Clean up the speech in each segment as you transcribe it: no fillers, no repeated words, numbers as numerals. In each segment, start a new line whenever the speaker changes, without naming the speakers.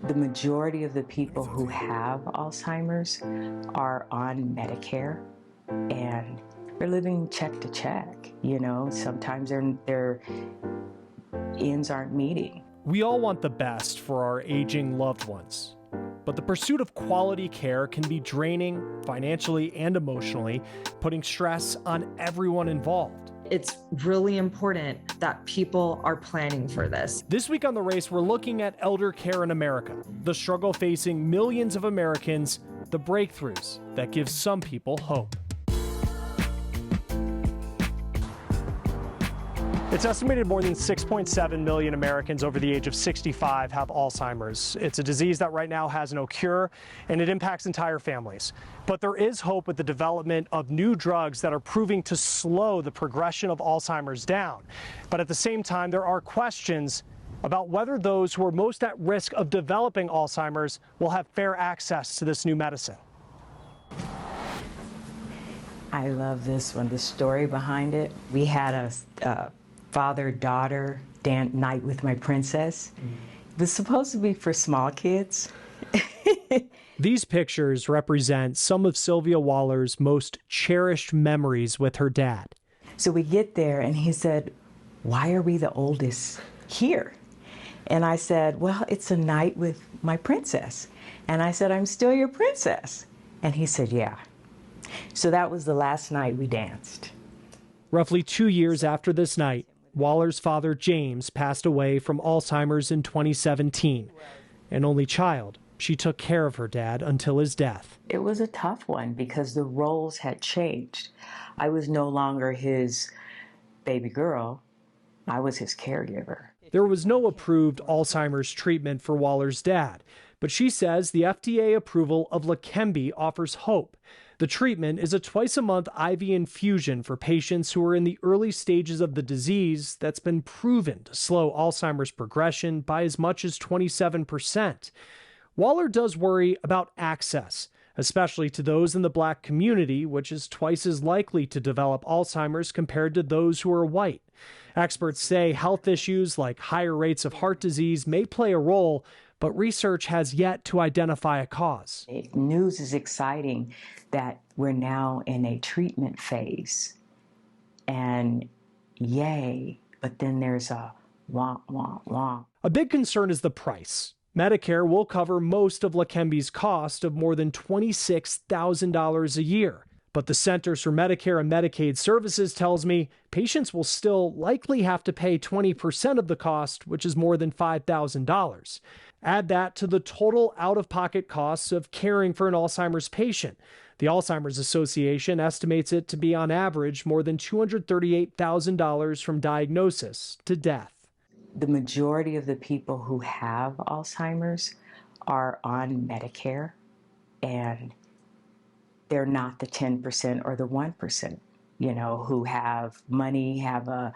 The majority of the people who have Alzheimer's are on Medicare, and they're living check to check. You know, sometimes their ends aren't meeting.
We all want the best for our aging loved ones, but the pursuit of quality care can be draining financially and emotionally, putting stress on everyone involved.
It's really important that people are planning for this.
This week on The Race, we're looking at elder care in America, the struggle facing millions of Americans, the breakthroughs that give some people hope. It's estimated more than 6.7 million Americans over the age of 65 have Alzheimer's. It's a disease that right now has no cure, and it impacts entire families. But there is hope with the development of new drugs that are proving to slow the progression of Alzheimer's down. But at the same time, there are questions about whether those who are most at risk of developing Alzheimer's will have fair access to this new medicine.
I love this one, the story behind it. We had a father-daughter night with my princess. It was supposed to be for small kids.
These pictures represent some of Sylvia Waller's most cherished memories with her dad.
So we get there and he said, "Why are we the oldest here?" And I said, "Well, it's a night with my princess." And I said, "I'm still your princess." And he said, "Yeah." So that was the last night we danced.
Roughly 2 years after this night, Waller's father, James, passed away from Alzheimer's in 2017. An only child, she took care of her dad until his death.
It was a tough one because the roles had changed. I was no longer his baby girl. I was his caregiver.
There was no approved Alzheimer's treatment for Waller's dad, but she says the FDA approval of Leqembi offers hope. The treatment is a twice-a-month IV infusion for patients who are in the early stages of the disease that's been proven to slow Alzheimer's progression by as much as 27%. Waller does worry about access, especially to those in the Black community, which is twice as likely to develop Alzheimer's compared to those who are white. Experts say health issues like higher rates of heart disease may play a role, but research has yet to identify a cause.
News is exciting that we're now in a treatment phase, and yay, but then there's a wah, wah, wah.
A big concern is the price. Medicare will cover most of Leqembi's cost of more than $26,000 a year. But the Centers for Medicare and Medicaid Services tells me patients will still likely have to pay 20% of the cost, which is more than $5,000. Add that to the total out-of-pocket costs of caring for an Alzheimer's patient. The Alzheimer's Association estimates it to be on average more than $238,000 from diagnosis to death.
The majority of the people who have Alzheimer's are on Medicare, and they're not the 10% or the 1%, you know, who have money, have a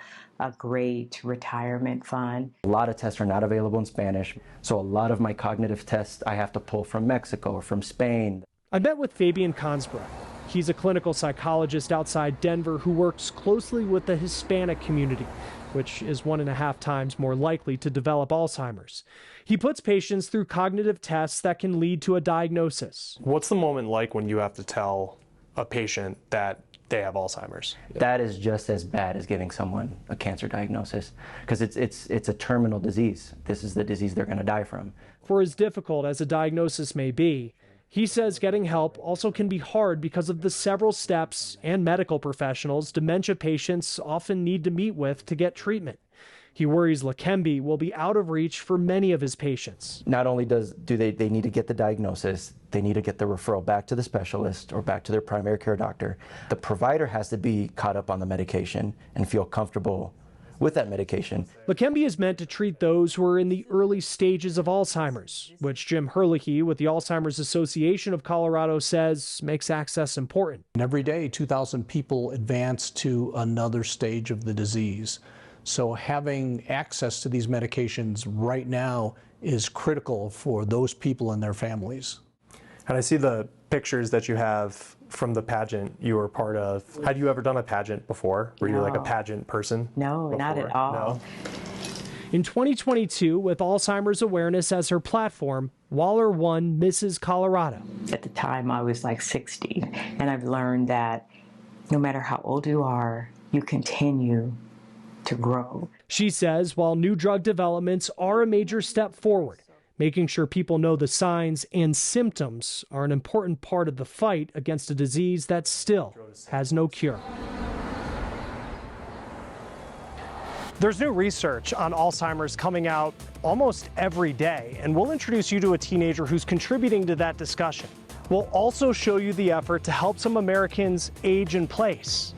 great retirement fund.
A lot of tests are not available in Spanish, so a lot of my cognitive tests I have to pull from Mexico or from Spain.
I met with Fabian Consbrough. He's a clinical psychologist outside Denver who works closely with the Hispanic community, which is 1.5 times more likely to develop Alzheimer's. He puts patients through cognitive tests that can lead to a diagnosis. What's the moment like when you have to tell a patient that they have Alzheimer's?
That is just as bad as giving someone a cancer diagnosis, because it's a terminal disease. This is the disease they're going to die from.
For as difficult as a diagnosis may be, he says getting help also can be hard because of the several steps and medical professionals dementia patients often need to meet with to get treatment. He worries Leqembi will be out of reach for many of his patients.
Not only do they need to get the diagnosis, they need to get the referral back to the specialist or back to their primary care doctor. The provider has to be caught up on the medication and feel comfortable with that medication.
Leqembi is meant to treat those who are in the early stages of Alzheimer's, which Jim Herlihy with the Alzheimer's Association of Colorado says makes access important.
And every day, 2,000 people advance to another stage of the disease. So having access to these medications right now is critical for those people and their families.
And I see the pictures that you have from the pageant you were part of. Had you ever done a pageant before? Were you like a pageant person?
No,
before?
not at all.
No. In 2022, with Alzheimer's awareness as her platform, Waller won Mrs. Colorado.
At the time, I was like 60, and I've learned that no matter how old you are, you continue to grow.
She says while new drug developments are a major step forward, making sure people know the signs and symptoms are an important part of the fight against a disease that still has no cure. There's new research on Alzheimer's coming out almost every day, and we'll introduce you to a teenager who's contributing to that discussion. We'll also show you the effort to help some Americans age in place.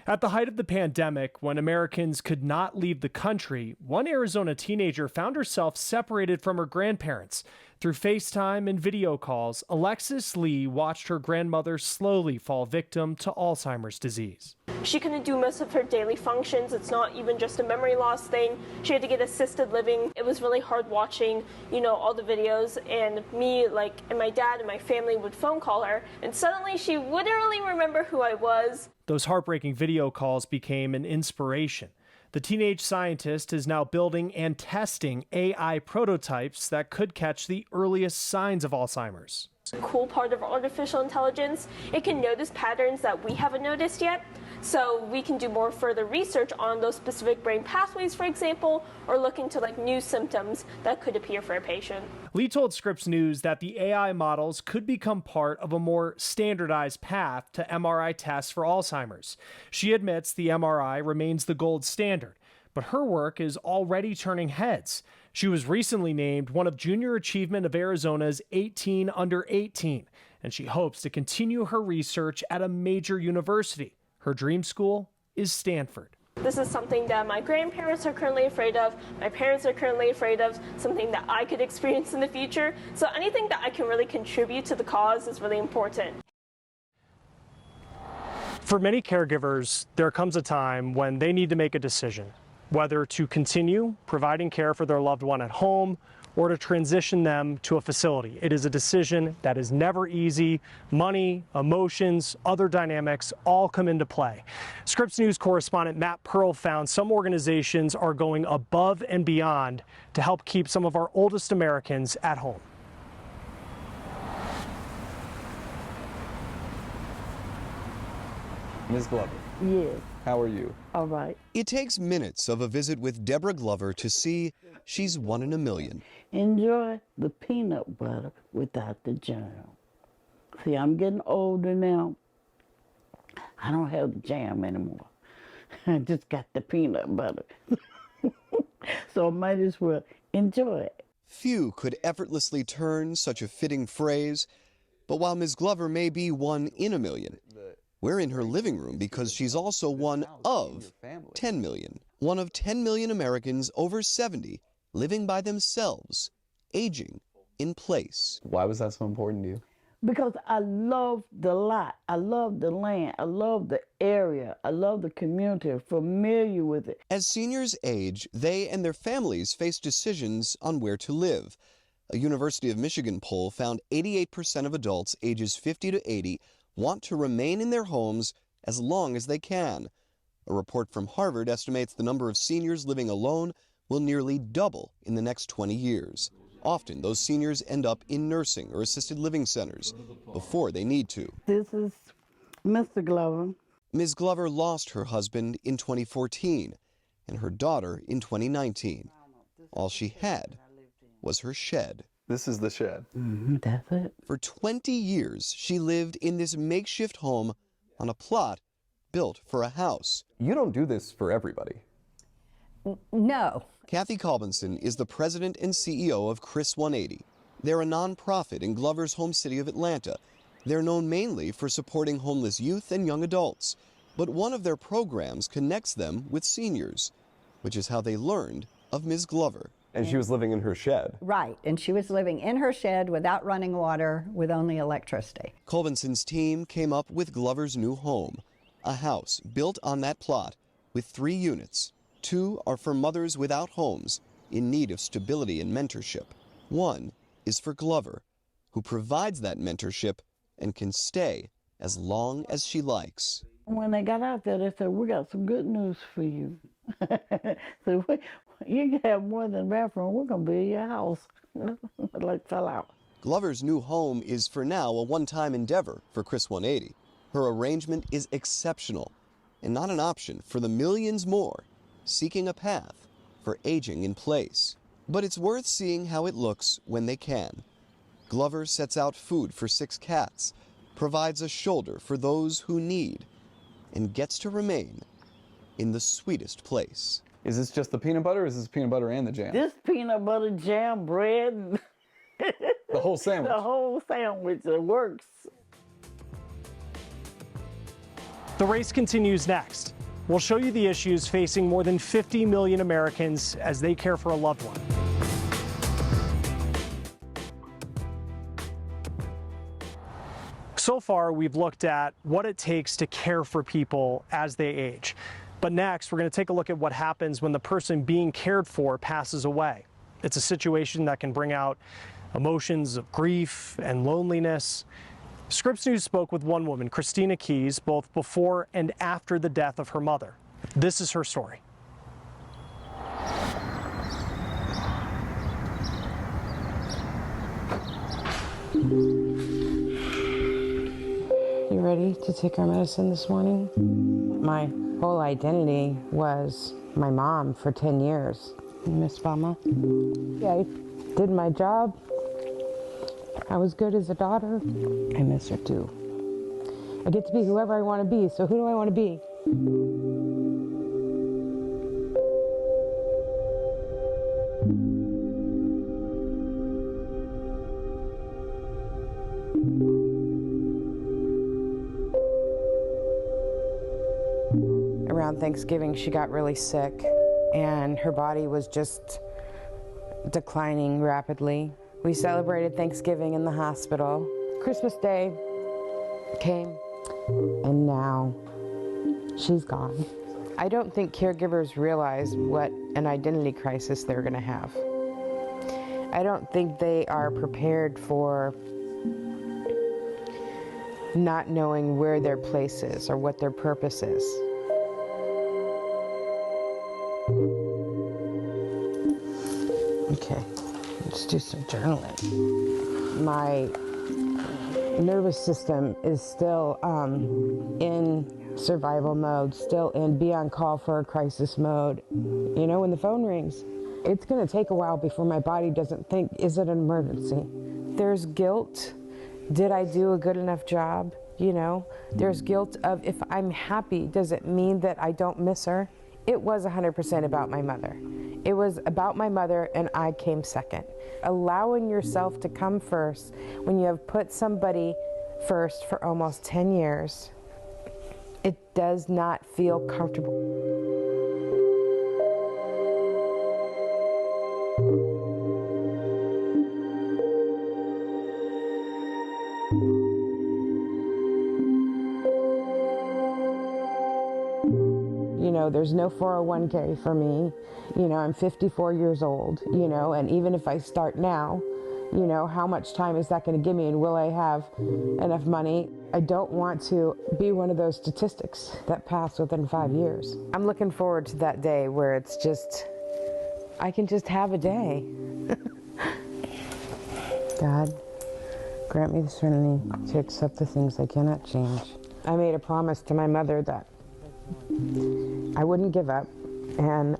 At the height of the pandemic, when Americans could not leave the country, one Arizona teenager found herself separated from her grandparents. Through FaceTime and video calls, Alexis Lee watched her grandmother slowly fall victim to Alzheimer's disease.
She couldn't do most of her daily functions. It's not even just a memory loss thing. She had to get assisted living. It was really hard watching, all the videos, and me, and my dad and my family would phone call her, and suddenly she wouldn't really remember who I was.
Those heartbreaking video calls became an inspiration. The teenage scientist is now building and testing AI prototypes that could catch the earliest signs of Alzheimer's.
The cool part of artificial intelligence, it can notice patterns that we haven't noticed yet. So we can do more further research on those specific brain pathways, for example, or look into new symptoms that could appear for a patient.
Lee told Scripps News that the AI models could become part of a more standardized path to MRI tests for Alzheimer's. She admits the MRI remains the gold standard, but her work is already turning heads. She was recently named one of Junior Achievement of Arizona's 18 under 18, and she hopes to continue her research at a major university. Her dream school is Stanford.
This is something that my grandparents are currently afraid of, my parents are currently afraid of, something that I could experience in the future. So anything that I can really contribute to the cause is really important.
For many caregivers, there comes a time when they need to make a decision, whether to continue providing care for their loved one at home or to transition them to a facility. It is a decision that is never easy. Money, emotions, other dynamics all come into play. Scripps News correspondent Matt Pearl found some organizations are going above and beyond to help keep some of our oldest Americans at home.
Ms. Glover.
Yes.
How are you?
All right.
It takes minutes of a visit with Deborah Glover to see she's one in a million.
Enjoy the peanut butter without the jam. See, I'm getting older now. I don't have the jam anymore. I just got the peanut butter. So I might as well enjoy it.
Few could effortlessly turn such a fitting phrase, but while Ms. Glover may be one in a million, we're in her living room because she's also one of 10 million. One of 10 million Americans over 70 living by themselves, aging in place.
Why was that so important to you?
Because I love the lot. I love the land. I love the area. I love the community, familiar with it.
As seniors age, they and their families face decisions on where to live. A University of Michigan poll found 88% of adults ages 50 to 80 want to remain in their homes as long as they can. A report from Harvard estimates the number of seniors living alone will nearly double in the next 20 years. Often, those seniors end up in nursing or assisted living centers before they need to.
This is Mr. Glover.
Ms. Glover lost her husband in 2014 and her daughter in 2019. All she had was her shed.
This is the shed.
That's it.
For 20 years, she lived in this makeshift home on a plot built for a house.
You don't do this for everybody.
No.
Kathy Colbinson is the president and CEO of Chris 180. They're a nonprofit in Glover's home city of Atlanta. They're known mainly for supporting homeless youth and young adults, but one of their programs connects them with seniors, which is how they learned of Ms. Glover.
And she was living in her shed.
Right, and she was living in her shed without running water, with only electricity.
Colbinson's team came up with Glover's new home, a house built on that plot with 3 units. 2 are for mothers without homes in need of stability and mentorship. 1 is for Glover, who provides that mentorship and can stay as long as she likes.
When they got out there, they said, "We got some good news for you." So you can have more than a bathroom. We're going to be in your house. Like, fell out.
Glover's new home is for now a one-time endeavor for Chris 180. Her arrangement is exceptional and not an option for the millions more seeking a path for aging in place. But it's worth seeing how it looks when they can. Glover sets out food for 6 cats, provides a shoulder for those who need, and gets to remain in the sweetest place.
Is this just the peanut butter, or is this peanut butter and the jam?
This peanut butter, jam, bread,
The whole sandwich.
the whole sandwich, it works.
The race continues next. We'll show you the issues facing more than 50 million Americans as they care for a loved one. So far, we've looked at what it takes to care for people as they age. But next, we're going to take a look at what happens when the person being cared for passes away. It's a situation that can bring out emotions of grief and loneliness. Scripps News spoke with one woman, Christina Keys, both before and after the death of her mother. This is her story.
You ready to take our medicine this morning? My whole identity was my mom for 10 years. Miss Mama. Yeah, I did my job. I was good as a daughter. I miss her too. I get to be whoever I want to be, so who do I want to be? Around Thanksgiving, she got really sick, and her body was just declining rapidly. We celebrated Thanksgiving in the hospital. Christmas Day came, and now she's gone. I don't think caregivers realize what an identity crisis they're going to have. I don't think they are prepared for not knowing where their place is or what their purpose is. Okay, let's do some journaling. My nervous system is still in survival mode, still in be on call for a crisis mode. You know, when the phone rings, it's going to take a while before my body doesn't think, is it an emergency? There's guilt. Did I do a good enough job? You know, there's guilt of if I'm happy, does it mean that I don't miss her? It was 100% about my mother. It was about my mother, and I came second. Allowing yourself to come first when you have put somebody first for almost 10 years, it does not feel comfortable. You know, there's no 401k for me. You know, I'm 54 years old, you know, and even if I start now, you know, how much time is that going to give me, and will I have enough money? I don't want to be one of those statistics that pass within 5 years. I'm looking forward to that day where it's just, I can just have a day. God, grant me the serenity to accept the things I cannot change. I made a promise to my mother that I wouldn't give up, and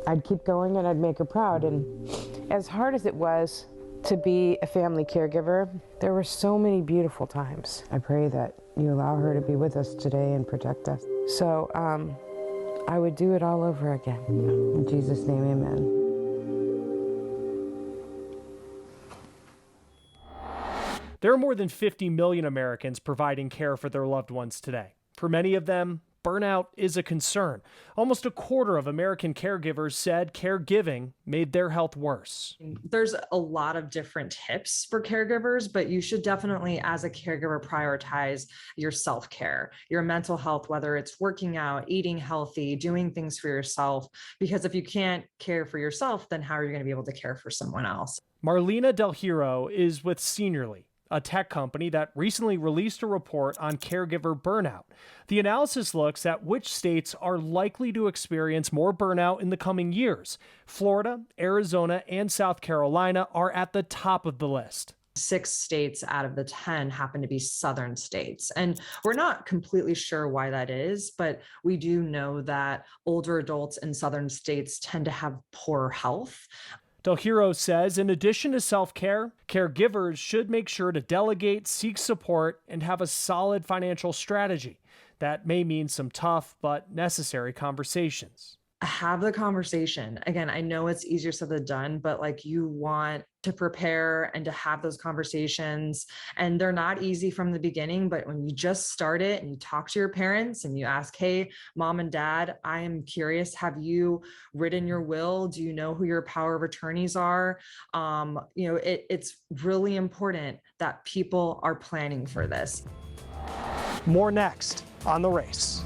I'd keep going, and I'd make her proud. And as hard as it was to be a family caregiver, there were so many beautiful times. I pray that you allow her to be with us today and protect us. So I would do it all over again. In Jesus' name, amen.
There are more than 50 million Americans providing care for their loved ones today. For many of them, burnout is a concern. Almost a quarter of American caregivers said caregiving made their health worse.
There's a lot of different tips for caregivers, but you should definitely, as a caregiver, prioritize your self-care, your mental health, whether it's working out, eating healthy, doing things for yourself. Because if you can't care for yourself, then how are you going to be able to care for someone else?
Marlena Del Hierro is with Seniorly. a tech company that recently released a report on caregiver burnout. The analysis looks at which states are likely to experience more burnout in the coming years. Florida, Arizona, and South Carolina are at the top of the list.
6 states out of the 10 happen to be southern states. And we're not completely sure why that is, but we do know that older adults in southern states tend to have poorer health.
Del Hiro says in addition to self-care, caregivers should make sure to delegate, seek support, and have a solid financial strategy. That may mean some tough but necessary conversations.
Have the conversation. Again, I know it's easier said than done, but like you want to prepare and to have those conversations. And they're not easy from the beginning, but when you just start it and you talk to your parents and you ask, hey, mom and dad, I am curious, have you written your will? Do you know who your power of attorneys are? It's really important that people are planning for this.
More next on The Race.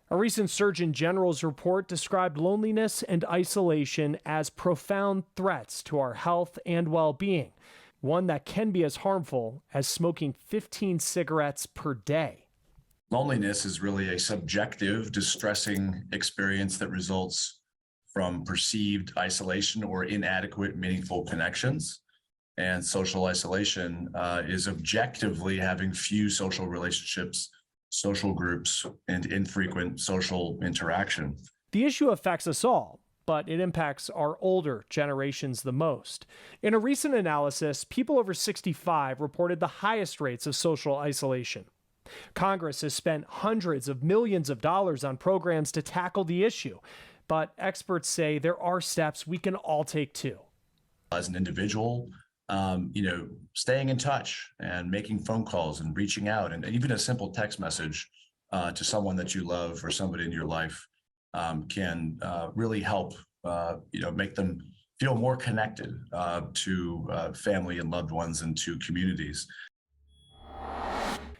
A recent Surgeon General's report described loneliness and isolation as profound threats to our health and well-being, one that can be as harmful as smoking 15 cigarettes per day.
Loneliness is really a subjective, distressing experience that results from perceived isolation or inadequate, meaningful connections. And social isolation is objectively having few social relationships, social groups, and infrequent social interaction.
The issue affects us all, but it impacts our older generations the most. In a recent analysis, people over 65 reported the highest rates of social isolation. Congress has spent hundreds of millions of dollars on programs to tackle the issue, but experts say there are steps we can all take too.
As an individual, staying in touch and making phone calls and reaching out, and even a simple text message to someone that you love or somebody in your life can really help, make them feel more connected to family and loved ones and to communities.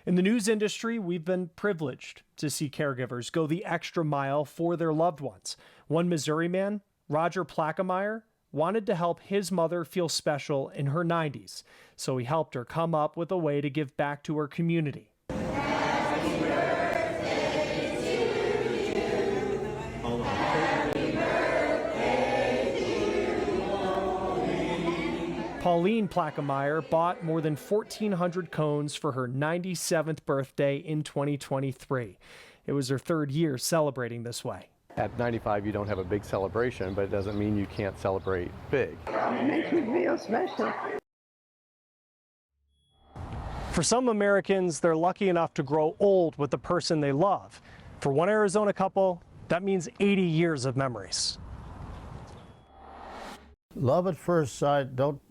In the news industry, we've been privileged to see caregivers go the extra mile for their loved ones. One Missouri man, Roger Plakemeyer, wanted to help his mother feel special in her 90s, so he helped her come up with a way to give back to her community. Happy birthday to you. Happy birthday, dear Pauline Plakemeyer bought more than 1,400 cones for her 97th birthday in 2023. It was her third year celebrating this way.
At 95, you don't have a big celebration, but it doesn't mean you can't celebrate big.
It makes me feel special.
For some Americans, they're lucky enough to grow old with the person they love. For one Arizona couple, that means 80 years of memories.
Love at first sight, don't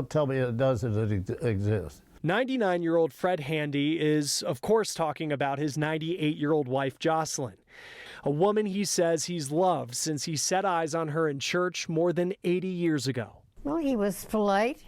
tell me it doesn't exist.
99-year-old Fred Handy is, of course, talking about his 98-year-old wife, Jocelyn. A woman he says he's loved since he set eyes on her in church more than 80 years ago.
Well, he was polite,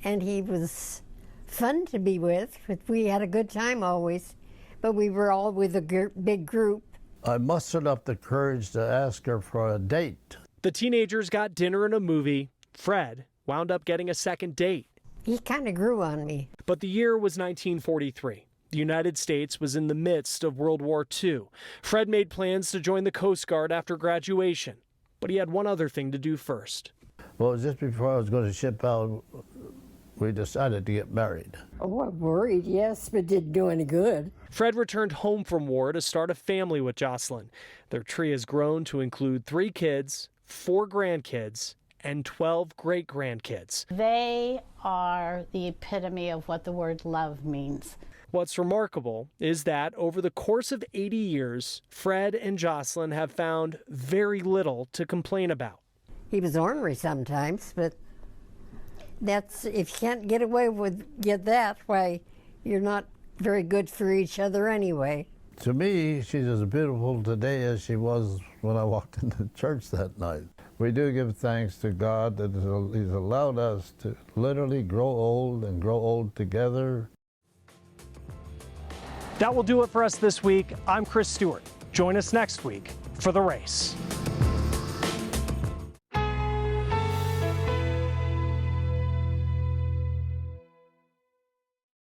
and he was fun to be with. We had a good time always, but we were all with a big group.
I mustered up the courage to ask her for a date.
The teenagers got dinner and a movie. Fred wound up getting a second date.
He kind of grew on me.
But the year was 1943. The United States was in the midst of World War II. Fred made plans to join the Coast Guard after graduation, but he had one other thing to do first.
Well, just before I was going to ship out, we decided to get married.
Oh, I'm worried, yes, but didn't do any good.
Fred returned home from war to start a family with Jocelyn. Their tree has grown to include 3 kids, 4 grandkids, and 12 great-grandkids.
They are the epitome of what the word love means.
What's remarkable is that over the course of 80 years, Fred and Jocelyn have found very little to complain about.
He was ornery sometimes, but that's, if you can't get away with that, why, you're not very good for each other anyway.
To me, she's as beautiful today as she was when I walked into church that night. We do give thanks to God that He's allowed us to literally grow old and grow old together.
That will do it for us this week. I'm Chris Stewart. Join us next week for The Race.